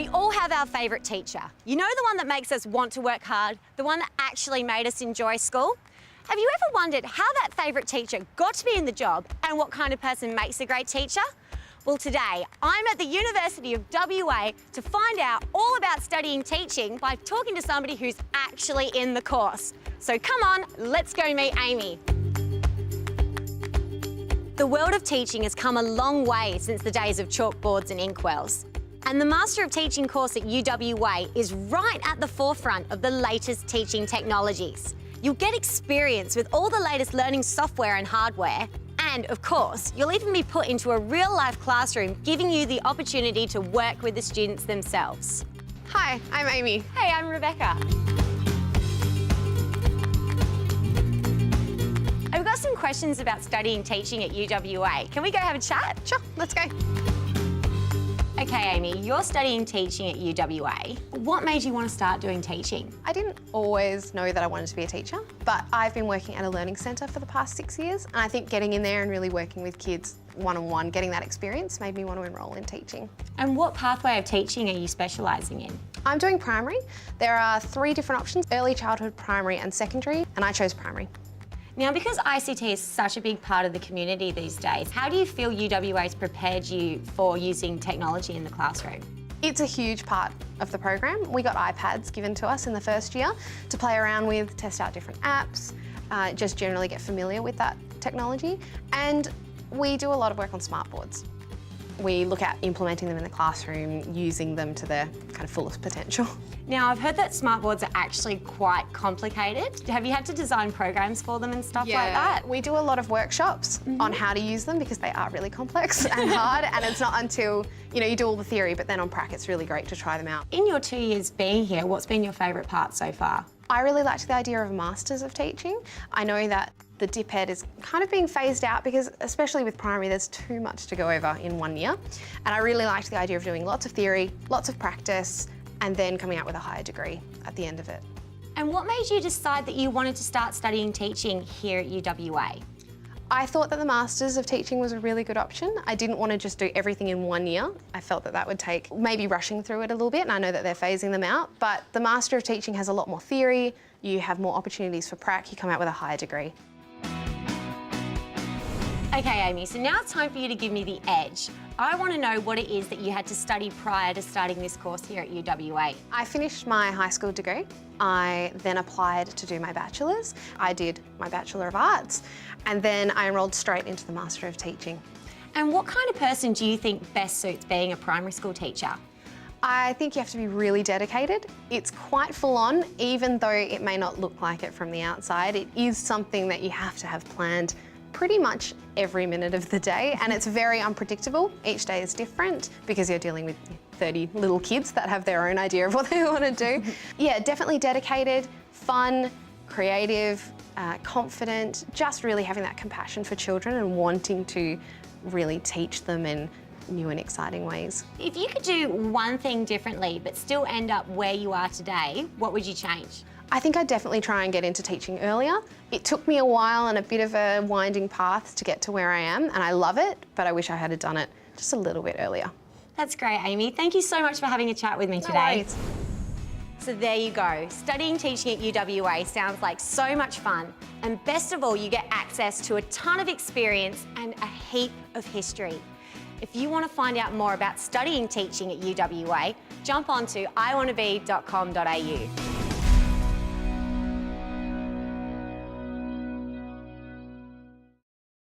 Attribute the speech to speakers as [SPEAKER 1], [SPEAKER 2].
[SPEAKER 1] We all have our favourite teacher. You know, the one that makes us want to work hard, the one that actually made us enjoy school? Have you ever wondered how that favourite teacher got to be in the job and what kind of person makes a great teacher? Well, today I'm at the University of WA to find out all about studying teaching by talking to somebody who's actually in the course. So come on, let's go meet Amy. The world of teaching has come a long way since the days of chalkboards and inkwells. And the Master of Teaching course at UWA is right at the forefront of the latest teaching technologies. You'll get experience with all the latest learning software and hardware. And of course, you'll even be put into a real-life classroom, giving you the opportunity to work with the students themselves.
[SPEAKER 2] Hi, I'm Amy.
[SPEAKER 1] Hey, I'm Rebecca. I've got some questions about studying teaching at UWA. Can we go have a chat?
[SPEAKER 2] Sure, let's go.
[SPEAKER 1] Okay, Amy, you're studying teaching at UWA. What made you want to start doing teaching?
[SPEAKER 2] I didn't always know that I wanted to be a teacher, but I've been working at a learning centre for the past 6 years, and I think getting in there and really working with kids one-on-one, getting that experience made me want to enrol in teaching.
[SPEAKER 1] And what pathway of teaching are you specialising in?
[SPEAKER 2] I'm doing primary. There are 3 different options: early childhood, primary and secondary, and I chose primary.
[SPEAKER 1] Now, because ICT is such a big part of the community these days, how do you feel UWA has prepared you for using technology in the classroom?
[SPEAKER 2] It's a huge part of the program. We got iPads given to us in the first year to play around with, test out different apps, just generally get familiar with that technology. And we do a lot of work on smartboards. We look at implementing them in the classroom, using them to their kind of fullest potential.
[SPEAKER 1] Now, I've heard that smartboards are actually quite complicated. Have you had to design programs for them and stuff like that?
[SPEAKER 2] We do a lot of workshops on how to use them because they are really complex and hard, and it's not until you do all the theory, but then on prac it's really great to try them out.
[SPEAKER 1] In your 2 years being here, what's been your favourite part so far?
[SPEAKER 2] I really liked the idea of a Masters of Teaching. I know that the dip ed is kind of being phased out because, especially with primary, there's too much to go over in 1 year. And I really liked the idea of doing lots of theory, lots of practice, and then coming out with a higher degree at the end of it.
[SPEAKER 1] And what made you decide that you wanted to start studying teaching here at UWA?
[SPEAKER 2] I thought that the Masters of Teaching was a really good option. I didn't want to just do everything in 1 year. I felt that that would take maybe rushing through it a little bit, and I know that they're phasing them out, but the Master of Teaching has a lot more theory, you have more opportunities for prac, you come out with a higher degree.
[SPEAKER 1] Okay, Amy, so now it's time for you to give me the edge. I want to know what it is that you had to study prior to starting this course here at UWA.
[SPEAKER 2] I finished my high school degree. I then applied to do my bachelor's. I did my Bachelor of Arts, and then I enrolled straight into the Master of Teaching.
[SPEAKER 1] And what kind of person do you think best suits being a primary school teacher?
[SPEAKER 2] I think you have to be really dedicated. It's quite full on, even though it may not look like it from the outside. It is something that you have to have planned pretty much every minute of the day, and it's very unpredictable. Each day is different because you're dealing with 30 little kids that have their own idea of what they want to do. Yeah, definitely dedicated, fun, creative, confident, just really having that compassion for children and wanting to really teach them in new and exciting ways.
[SPEAKER 1] If you could do one thing differently but still end up where you are today, what would you change?
[SPEAKER 2] I think I'd definitely try and get into teaching earlier. It took me a while and a bit of a winding path to get to where I am, and I love it, but I wish I had done it just a little bit earlier.
[SPEAKER 1] That's great, Amy. Thank you so much for having a chat with me today.
[SPEAKER 2] No worries.
[SPEAKER 1] So there you go. Studying teaching at UWA sounds like so much fun. And best of all, you get access to a ton of experience and a heap of history. If you want to find out more about studying teaching at UWA, jump onto iwannabe.com.au.